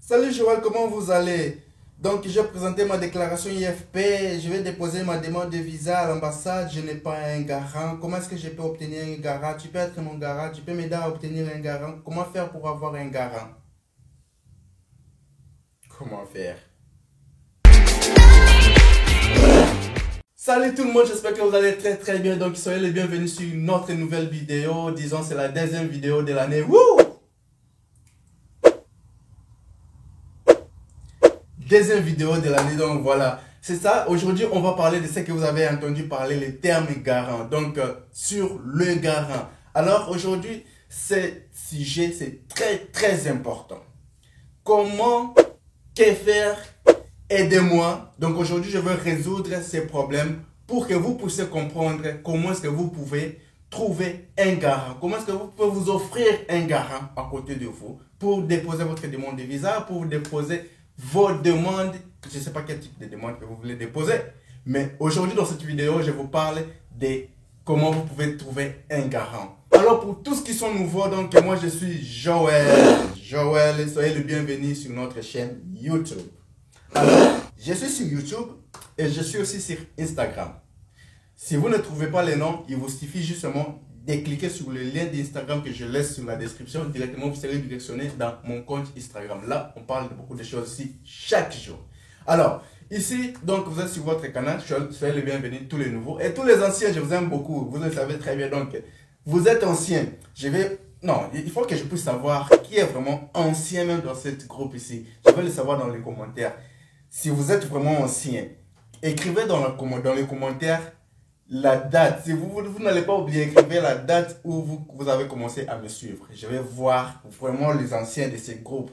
Salut Joël, comment vous allez? Donc, j'ai présenté ma déclaration IFP, je vais déposer ma demande de visa à l'ambassade, je n'ai pas un garant. Comment est-ce que je peux obtenir un garant? Tu peux être mon garant, tu peux m'aider à obtenir un garant. Comment faire pour avoir un garant? Comment faire? Salut tout le monde, j'espère que vous allez très bien. Donc, soyez les bienvenus sur notre nouvelle vidéo. Disons, c'est la deuxième vidéo de l'année. Wouh! Deuxième vidéo de l'année, donc voilà. C'est ça, aujourd'hui on va parler de ce que vous avez entendu parler, les termes garant. Donc, sur le garant. Alors aujourd'hui, ce sujet, c'est très important. Comment, que faire, aidez-moi. Donc aujourd'hui, je veux résoudre ces problèmes pour que vous puissiez comprendre comment est-ce que vous pouvez trouver un garant. Comment est-ce que vous pouvez vous offrir un garant à côté de vous pour déposer votre demande de visa, pour déposer vos demandes. Je ne sais pas quel type de demande que vous voulez déposer. Mais aujourd'hui, dans cette vidéo, je vous parle de comment vous pouvez trouver un garant. Alors, pour tous qui sont nouveaux, donc moi, je suis Joël. Joël, soyez le bienvenu sur notre chaîne YouTube. Alors, je suis sur YouTube et je suis aussi sur Instagram. Si vous ne trouvez pas les noms, il vous suffit justement de cliquer sur le lien d'Instagram que je laisse sur la description. Directement, vous serez directionné dans mon compte Instagram. Là, on parle de beaucoup de choses ici chaque jour. Alors, ici, donc, vous êtes sur votre canal. Soyez les bienvenus, tous les nouveaux. Et tous les anciens, je vous aime beaucoup. Vous le savez très bien. Donc, vous êtes anciens. Non, il faut que je puisse savoir qui est vraiment ancien même dans cette groupe ici. Je veux le savoir dans les commentaires. Si vous êtes vraiment ancien, écrivez dans les commentaires la date. Si vous n'allez pas oublier, écrivez la date où vous avez commencé à me suivre. Je vais voir vraiment les anciens de ces groupes,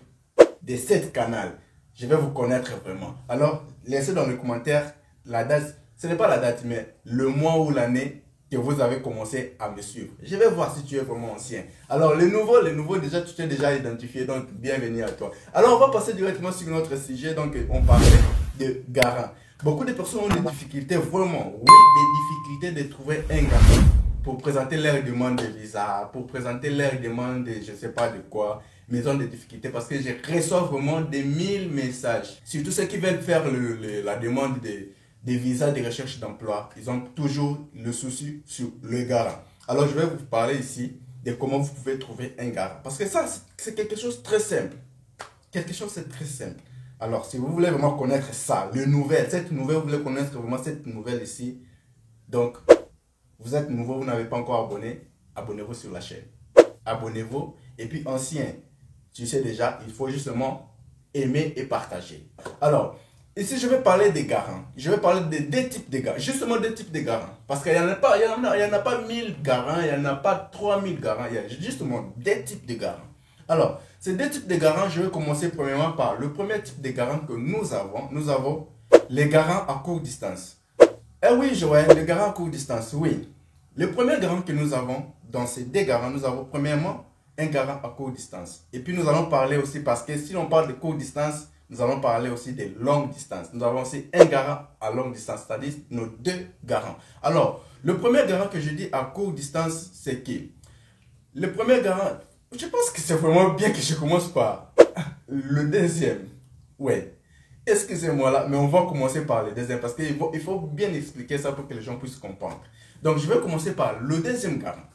de cette canal. Je vais vous connaître vraiment. Alors, laissez dans les commentaires la date. Ce n'est pas la date, mais le mois ou l'année que vous avez commencé à me suivre. Je vais voir si tu es vraiment ancien. Alors, les nouveaux déjà, tu t'es déjà identifié. Donc, bienvenue à toi. Alors, on va passer directement sur notre sujet. Donc, on parlait de garant. Beaucoup de personnes ont des difficultés, vraiment, oui, des difficultés de trouver un garant pour présenter leur demande de visa, pour présenter leur demande de je ne sais pas de quoi, mais ils ont des difficultés parce que je reçois vraiment des 1000 messages. Surtout ceux qui veulent faire la demande de visa de recherche d'emploi, ils ont toujours le souci sur le garant. Alors je vais vous parler ici de comment vous pouvez trouver un garant. Parce que ça, c'est quelque chose de très simple. Quelque chose de très simple. Alors, si vous voulez vraiment connaître ça, cette nouvelle, vous voulez connaître vraiment cette nouvelle ici, donc, vous êtes nouveau, vous n'avez pas encore abonné, abonnez-vous sur la chaîne. Abonnez-vous. Et puis, ancien, tu sais déjà, il faut justement aimer et partager. Alors, ici, je vais parler des garants. Je vais parler de deux types de garants. Justement, deux types de garants. Parce qu'il n'y en a pas 1000 garants, il n'y en a pas 3000 garants. Il y a justement deux types de garants. Alors, ces deux types de garants, je vais commencer premièrement par le premier type de garant que nous avons. Nous avons les garants à courte distance. Eh oui, Joël, les garants à courte distance, oui. Le premier garant que nous avons, dans ces deux garants, nous avons premièrement un garant à courte distance. Et puis nous allons parler aussi, parce que si on parle de courte distance, nous allons parler aussi de longue distance. Nous avons aussi un garant à longue distance, c'est-à-dire nos deux garants. Alors, le premier garant que je dis à courte distance, c'est qui? Le premier garant... Je pense que c'est vraiment bien que je commence par le deuxième. Ouais. Excusez-moi là, mais on va commencer par le deuxième parce qu'il faut bien expliquer ça pour que les gens puissent comprendre. Donc, je vais commencer par le deuxième garant.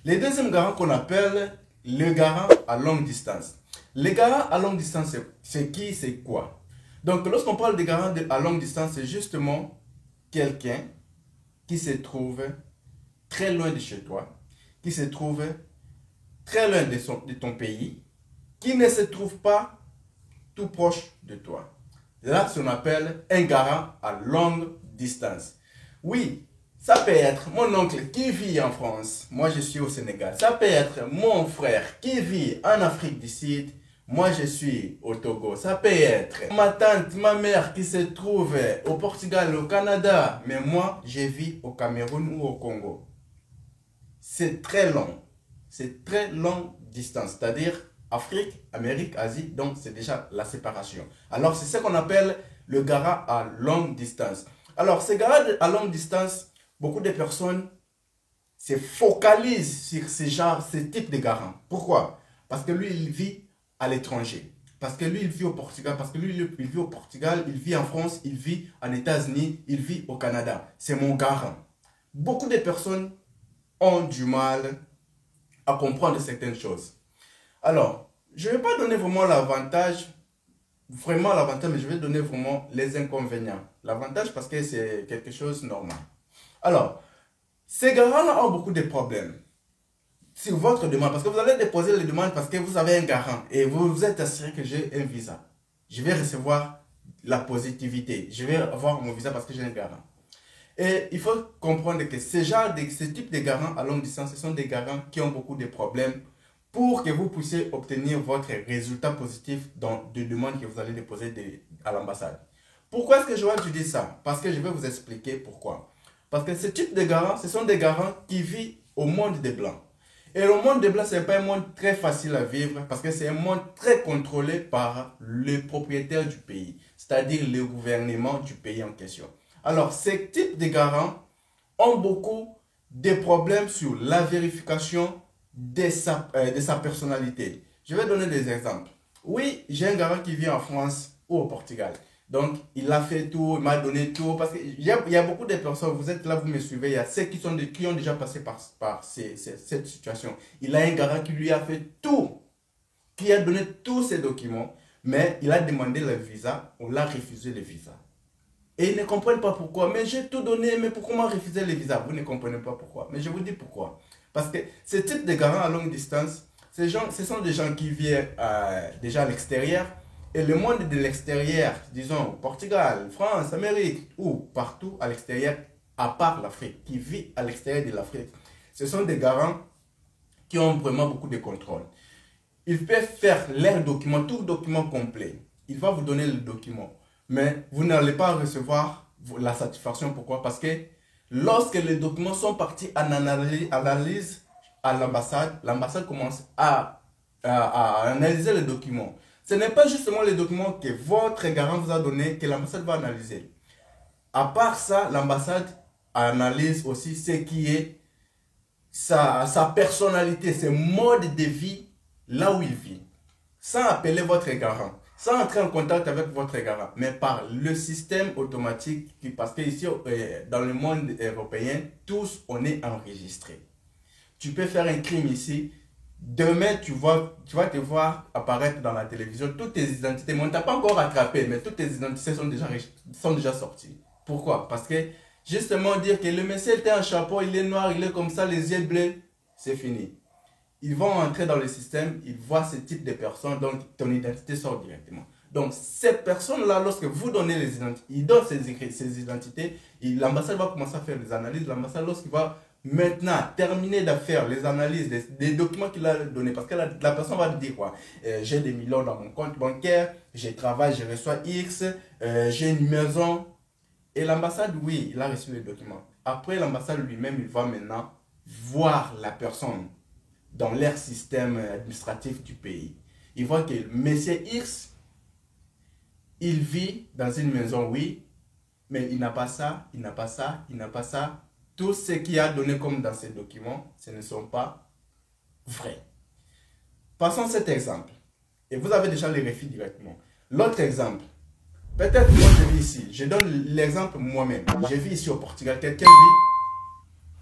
Le deuxième garant qu'on appelle le garant à longue distance. Le garant à longue distance, c'est qui, c'est quoi? Donc, lorsqu'on parle de garant à longue distance, c'est justement quelqu'un qui se trouve très loin de chez toi, qui se trouve très loin de ton pays, qui ne se trouve pas tout proche de toi. Là, on appelle un garant à longue distance. Oui, ça peut être mon oncle qui vit en France, moi je suis au Sénégal. Ça peut être mon frère qui vit en Afrique du Sud, moi je suis au Togo. Ça peut être ma tante, ma mère qui se trouve au Portugal, au Canada, mais moi je vis au Cameroun ou au Congo. C'est très long. C'est très longue distance, c'est-à-dire Afrique, Amérique, Asie, donc c'est déjà la séparation. Alors c'est ce qu'on appelle le garant à longue distance. Alors ces garants à longue distance, beaucoup de personnes se focalisent sur ce type de garant. Pourquoi? Parce que lui, il vit à l'étranger. Parce que lui, il vit au Portugal. Parce que lui, il vit au Portugal, il vit en France, il vit en États-Unis, il vit au Canada. C'est mon garant. Beaucoup de personnes ont du mal à comprendre certaines choses. Alors, je ne vais pas donner vraiment l'avantage, mais je vais donner vraiment les inconvénients. L'avantage parce que c'est quelque chose de normal. Alors, ces garants-là ont beaucoup de problèmes sur votre demande, parce que vous allez déposer les demandes parce que vous avez un garant et vous vous êtes assuré que j'ai un visa. Je vais recevoir la positivité. Je vais avoir mon visa parce que j'ai un garant. Et il faut comprendre que ce type de garants à longue distance, ce sont des garants qui ont beaucoup de problèmes pour que vous puissiez obtenir votre résultat positif dans des demandes que vous allez déposer à l'ambassade. Pourquoi est-ce que je vais te dire ça? Parce que je vais vous expliquer pourquoi. Parce que ce type de garants, ce sont des garants qui vivent au monde des Blancs. Et le monde des Blancs, ce n'est pas un monde très facile à vivre parce que c'est un monde très contrôlé par le propriétaire du pays, c'est-à-dire le gouvernement du pays en question. Alors, ces types de garants ont beaucoup de problèmes sur la vérification de sa personnalité. Je vais donner des exemples. Oui, j'ai un garant qui vit en France ou au Portugal. Donc, il a fait tout, il m'a donné tout. Parce qu'il y a beaucoup de personnes, vous êtes là, vous me suivez, il y a ceux qui ont déjà passé par cette situation. Il a un garant qui lui a fait tout, qui a donné tous ses documents, mais il a demandé le visa, on l'a refusé le visa. Et ils ne comprennent pas pourquoi. Mais j'ai tout donné, mais pourquoi on m'a refusé le visa? Vous ne comprenez pas pourquoi. Mais je vous dis pourquoi. Parce que ce type de garants à longue distance, ce sont des gens qui vivent déjà à l'extérieur. Et le monde de l'extérieur, disons Portugal, France, Amérique, ou partout à l'extérieur, à part l'Afrique, qui vit à l'extérieur de l'Afrique, ce sont des garants qui ont vraiment beaucoup de contrôle. Ils peuvent faire leurs documents, tout document complet. Il va vous donner le document. Mais vous n'allez pas recevoir la satisfaction. Pourquoi? Parce que lorsque les documents sont partis en analyse à l'ambassade, l'ambassade commence à analyser les documents. Ce n'est pas justement les documents que votre garant vous a donné que l'ambassade va analyser. À part ça, l'ambassade analyse aussi ce qui est sa personnalité, ses modes de vie, là où il vit. Sans appeler votre garant, sans entrer en contact avec votre garant, mais par le système automatique, parce que ici, dans le monde européen, tous, on est enregistrés. Tu peux faire un crime ici, demain, tu vas te voir apparaître dans la télévision, toutes tes identités, mais on ne t'a pas encore attrapé, mais toutes tes identités sont déjà sorties. Pourquoi? Parce que, justement, dire que le monsieur était en chapeau, il est noir, il est comme ça, les yeux bleus, c'est fini. Ils vont entrer dans le système, ils voient ce type de personnes, donc ton identité sort directement. Donc, ces personnes-là, lorsque vous donnez les identités, ils donnent ces identités, l'ambassade va commencer à faire des analyses. L'ambassade, lorsqu'il va maintenant terminer de faire les analyses des documents qu'il a donnés, parce que la personne va dire quoi, j'ai des millions dans mon compte bancaire, je travaille, je reçois X, j'ai une maison. Et l'ambassade, oui, il a reçu les documents. Après, l'ambassade lui-même, il va maintenant voir la personne dans leur système administratif du pays. Il voit que M. X, il vit dans une maison, oui, mais il n'a pas ça, il n'a pas ça, il n'a pas ça. Tout ce qu'il a donné comme dans ces documents, ce ne sont pas vrais. Passons à cet exemple. Et vous avez déjà les refus directement. L'autre exemple, peut-être moi je vis ici. Je donne l'exemple moi-même. Je vis ici au Portugal. Quelqu'un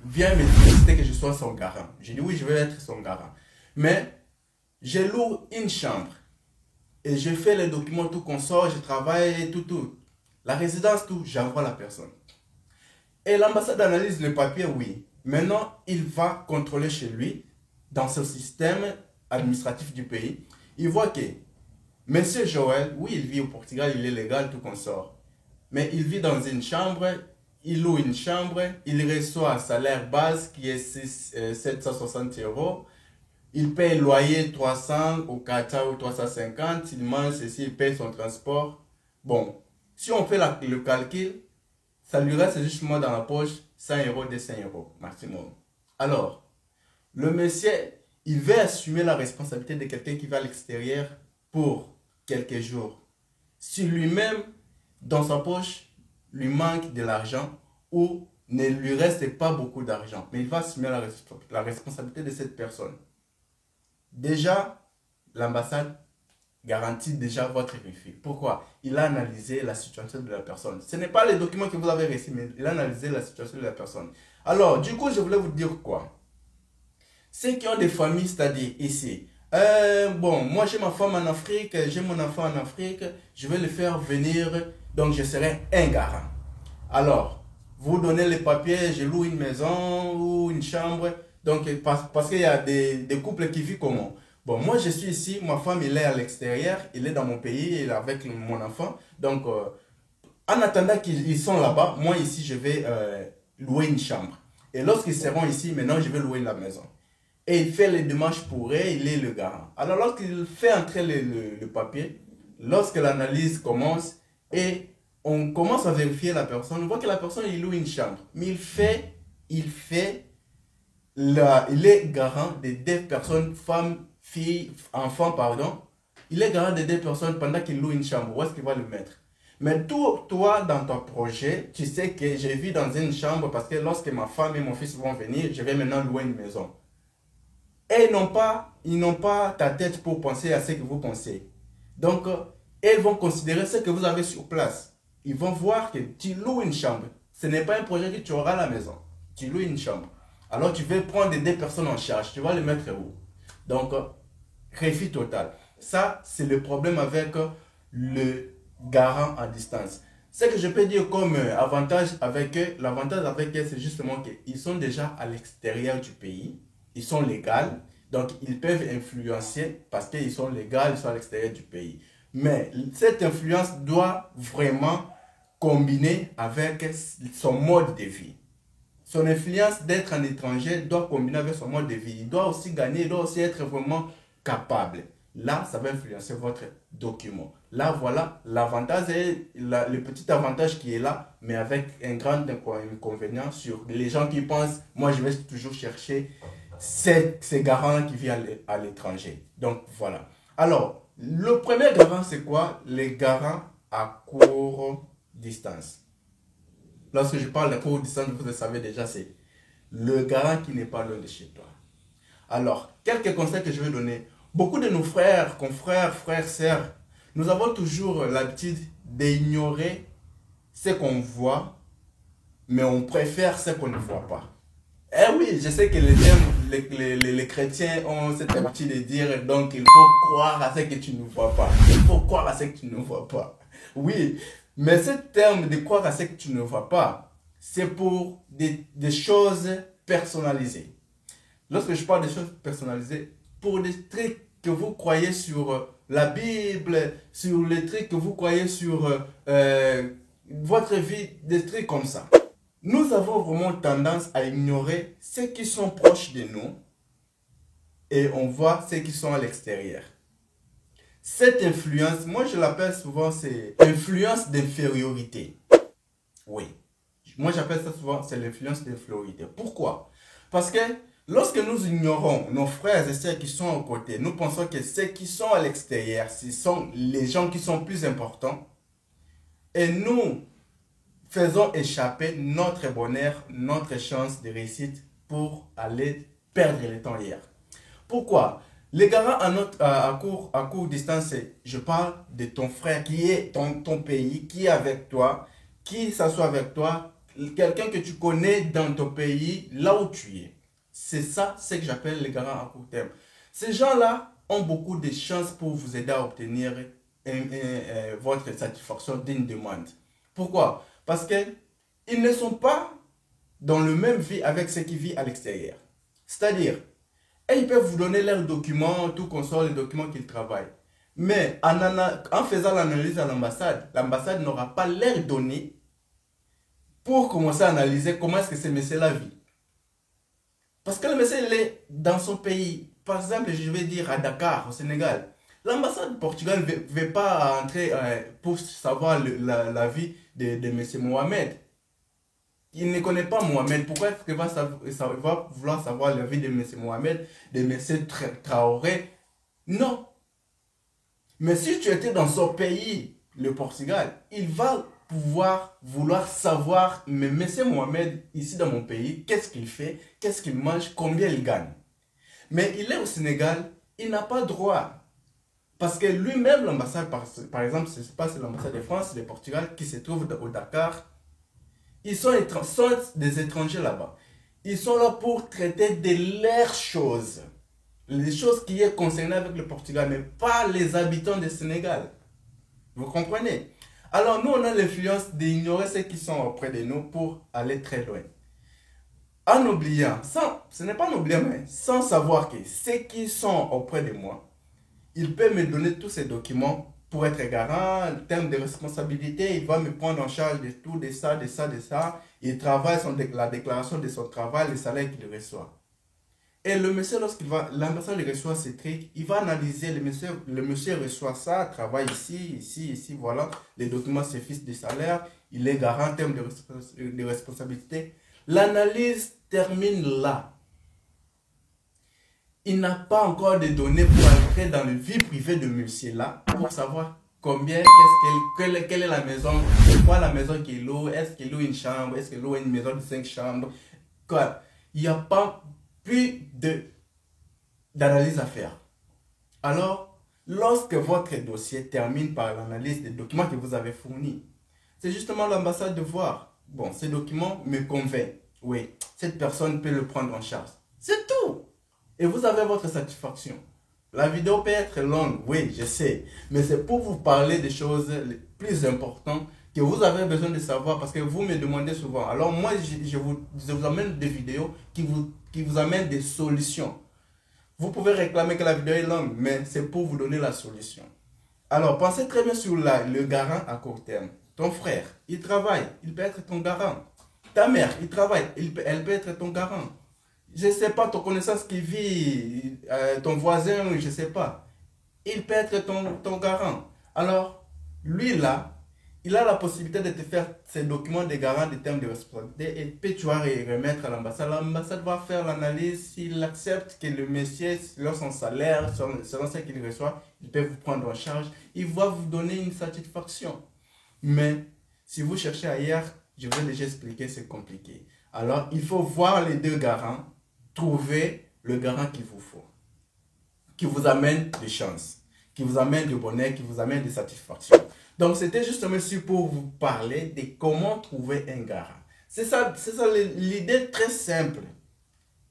vient me dire que je sois son garant. Je dis oui, je vais être son garant. Mais je loue une chambre et je fais les documents, tout qu'on sort, je travaille, tout. La résidence, tout, j'envoie la personne. Et l'ambassade analyse le papier, oui. Maintenant, il va contrôler chez lui, dans ce système administratif du pays. Il voit que Monsieur Joël, oui, il vit au Portugal, il est légal, tout qu'on sort. Mais il vit dans une chambre, il loue une chambre, il reçoit un salaire base qui est 760 euros. Il paye loyer 300 ou 400 ou 350. Il mange ceci, il paye son transport. Bon, si on fait le calcul, ça lui reste justement dans la poche 100 euros, 200 euros maximum. Alors, le monsieur, il veut assumer la responsabilité de quelqu'un qui va à l'extérieur pour quelques jours. Si lui-même, dans sa poche, lui manque de l'argent ou ne lui reste pas beaucoup d'argent, mais il va assumer la responsabilité de cette personne. Déjà, l'ambassade garantit déjà votre refus. Pourquoi? Il a analysé la situation de la personne. Ce n'est pas les documents que vous avez reçus, mais il a analysé la situation de la personne. Alors, du coup, je voulais vous dire quoi? Ceux qui ont des familles, c'est-à-dire ici, bon, moi j'ai ma femme en Afrique, j'ai mon enfant en Afrique, je vais le faire venir, donc je serai un garant. Alors, vous donnez les papiers, je loue une maison ou une chambre, donc parce qu'il y a des couples qui vivent comment? Bon, moi je suis ici, ma femme il est à l'extérieur, il est dans mon pays, il est avec mon enfant, donc en attendant qu'ils sont là-bas, moi ici je vais louer une chambre. Et lorsqu'ils seront ici, maintenant je vais louer la maison. Et il fait les démarches pour eux, il est le garant. Alors lorsqu'il fait entrer le papier, lorsque l'analyse commence et on commence à vérifier la personne, on voit que la personne il loue une chambre. Mais il est garant de deux personnes, femme, fille, enfant, pardon. Il est garant de deux personnes pendant qu'il loue une chambre. Où est-ce qu'il va le mettre? Mais toi, dans ton projet, tu sais que je vis dans une chambre parce que lorsque ma femme et mon fils vont venir, je vais maintenant louer une maison. Et ils n'ont pas ta tête pour penser à ce que vous pensez. Donc, ils vont considérer ce que vous avez sur place. Ils vont voir que tu loues une chambre. Ce n'est pas un projet que tu auras à la maison. Tu loues une chambre. Alors, tu veux prendre des personnes en charge. Tu vas les mettre où? Donc, refus total. Ça, c'est le problème avec le garant à distance. Ce que je peux dire comme avantage avec eux, l'avantage avec eux, c'est justement qu'ils sont déjà à l'extérieur du pays. Ils sont légaux, donc ils peuvent influencer parce qu'ils sont légaux, ils sont à l'extérieur du pays. Mais cette influence doit vraiment combiner avec son mode de vie. Son influence d'être un étranger doit combiner avec son mode de vie. Il doit aussi gagner, il doit aussi être vraiment capable. Là, ça va influencer votre document. Là, voilà l'avantage et le petit avantage qui est là, mais avec un grand inconvénient sur les gens qui pensent, moi je vais toujours chercher ces garants qui vivent à l'étranger. Donc, voilà. Alors, le premier garant, c'est quoi? Les garants à courte distance. Lorsque je parle de courte distance, vous le savez déjà, c'est le garant qui n'est pas loin de chez toi. Alors, quelques conseils que je vais donner. Beaucoup de nos frères, confrères, frères, sœurs, nous avons toujours l'habitude d'ignorer ce qu'on voit, mais on préfère ce qu'on ne voit pas. Eh oui, je sais que les chrétiens ont cette habitude de dire donc il faut croire à ce que tu ne vois pas. Il faut croire à ce que tu ne vois pas. Oui, mais ce terme de croire à ce que tu ne vois pas, c'est pour des choses personnalisées. Lorsque je parle de choses personnalisées, pour des trucs que vous croyez sur la Bible, sur les trucs que vous croyez sur votre vie, des trucs comme ça. Nous avons vraiment tendance à ignorer ceux qui sont proches de nous et on voit ceux qui sont à l'extérieur. Cette influence, moi je l'appelle souvent, c'est influence d'infériorité. Oui, moi j'appelle ça souvent, c'est l'influence d'infériorité. Pourquoi? Parce que lorsque nous ignorons nos frères et sœurs qui sont à côté, nous pensons que ceux qui sont à l'extérieur, ce sont les gens qui sont plus importants. Et nous faisons échapper notre bonheur, notre chance de réussite pour aller perdre le temps hier. Pourquoi? Les garants à courte distance, je parle de ton frère qui est dans ton pays, qui est avec toi, qui s'assoit avec toi, quelqu'un que tu connais dans ton pays, là où tu es. C'est ça, ce que j'appelle les garants à court terme. Ces gens-là ont beaucoup de chances pour vous aider à obtenir votre satisfaction d'une demande. Pourquoi? Parce qu'ils ne sont pas dans le même vie avec ceux qui vivent à l'extérieur. C'est-à-dire, ils peuvent vous donner leurs documents, tout consort, les documents qu'ils travaillent. Mais en faisant l'analyse à l'ambassade, l'ambassade n'aura pas leurs données pour commencer à analyser comment est-ce que ce monsieur-là vit. Parce que le monsieur, il est dans son pays. Par exemple, je vais dire à Dakar, au Sénégal. L'ambassade du Portugal ne veut pas entrer pour savoir la vie de M. Mohamed. Il ne connaît pas Mohamed. Pourquoi est-ce qu'il va vouloir savoir la vie de M. Mohamed, de M. Traoré? Non. Mais si tu étais dans son pays, le Portugal, il va vouloir savoir, mais M. Mohamed, ici dans mon pays, qu'est-ce qu'il fait, qu'est-ce qu'il mange, combien il gagne. Mais il est au Sénégal, il n'a pas droit. Parce que lui-même, l'ambassade, par exemple, ce n'est pas l'ambassade de France, de Portugal, qui se trouve au Dakar, ils sont des étrangers là-bas. Ils sont là pour traiter de leurs choses. Les choses qui sont concernées avec le Portugal, mais pas les habitants du Sénégal. Vous comprenez? Alors nous, on a l'influence d'ignorer ceux qui sont auprès de nous pour aller très loin. En oubliant, ce n'est pas en oubliant, mais sans savoir que ceux qui sont auprès de moi, ils peuvent me donner tous ces documents pour être garant, en termes de responsabilité, il va me prendre en charge de tout, de ça, de ça, de ça. Il travaille la déclaration de son travail, le salaire qu'il reçoit. Et le monsieur, l'ambassade reçoit ces trucs, il va analyser, le monsieur reçoit ça, travaille ici, ici, ici, voilà. Les documents suffisent du salaire, il est garant en termes de responsabilité. L'analyse termine là. Il n'a pas encore de données pour entrer dans la vie privée de monsieur là, pour savoir combien, quelle est la maison, c'est quoi la maison qu'il loue, est-ce qu'il loue une chambre, est-ce qu'il loue une maison de 5 chambres. Quoi. Il n'y a pas plus d'analyse à faire. Alors, lorsque votre dossier termine par l'analyse des documents que vous avez fournis, c'est justement l'ambassade de voir, bon, ces documents me convainquent. Oui, cette personne peut le prendre en charge. C'est tout. Et vous avez votre satisfaction. La vidéo peut être longue, oui, je sais. Mais c'est pour vous parler des choses les plus importantes que vous avez besoin de savoir parce que vous me demandez souvent. Alors moi, je vous amène des vidéos qui vous amènent des solutions. Vous pouvez réclamer que la vidéo est longue, mais c'est pour vous donner la solution. Alors, pensez très bien sur le garant à court terme. Ton frère, il travaille, il peut être ton garant. Ta mère, il travaille, elle peut être ton garant. Je ne sais pas, ton connaissance qui vit, ton voisin, je ne sais pas. Il peut être ton garant. Alors, lui là, il a la possibilité de te faire ces documents de garant des termes de responsabilité et puis tu vas remettre à l'ambassade. L'ambassade va faire l'analyse. S'il accepte que le monsieur, selon son salaire, selon ce qu'il reçoit, il peut vous prendre en charge. Il va vous donner une satisfaction. Mais si vous cherchez ailleurs, je vais déjà expliquer, c'est compliqué. Alors, il faut voir les deux garants, trouver le garant qu'il vous faut, qui vous amène des chances, qui vous amène du bonheur, qui vous amène des satisfactions. Donc, c'était justement ici pour vous parler de comment trouver un garant. C'est ça l'idée très simple.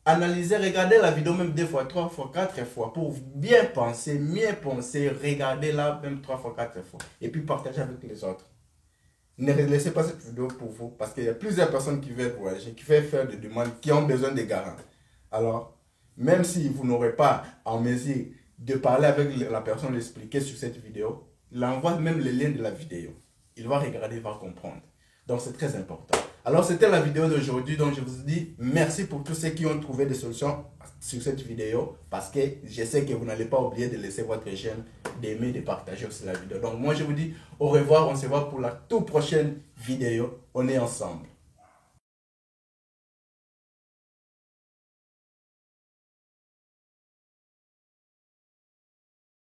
Analysez, regardez la vidéo même 2 fois, 3 fois, 4 fois pour bien penser, mieux penser, regardez-la même 3 fois, 4 fois et puis partagez avec les autres. Ne laissez pas cette vidéo pour vous parce qu'il y a plusieurs personnes qui veulent voyager, qui veulent faire des demandes, qui ont besoin de garants. Alors, même si vous n'aurez pas en mesure de parler avec la personne, l'expliquer sur cette vidéo, il envoie même le lien de la vidéo. Il va regarder, il va comprendre. Donc, c'est très important. Alors, c'était la vidéo d'aujourd'hui. Donc, je vous dis merci pour tous ceux qui ont trouvé des solutions sur cette vidéo. Parce que je sais que vous n'allez pas oublier de laisser votre j'aime, d'aimer, de partager aussi la vidéo. Donc, moi, je vous dis au revoir. On se voit pour la toute prochaine vidéo. On est ensemble.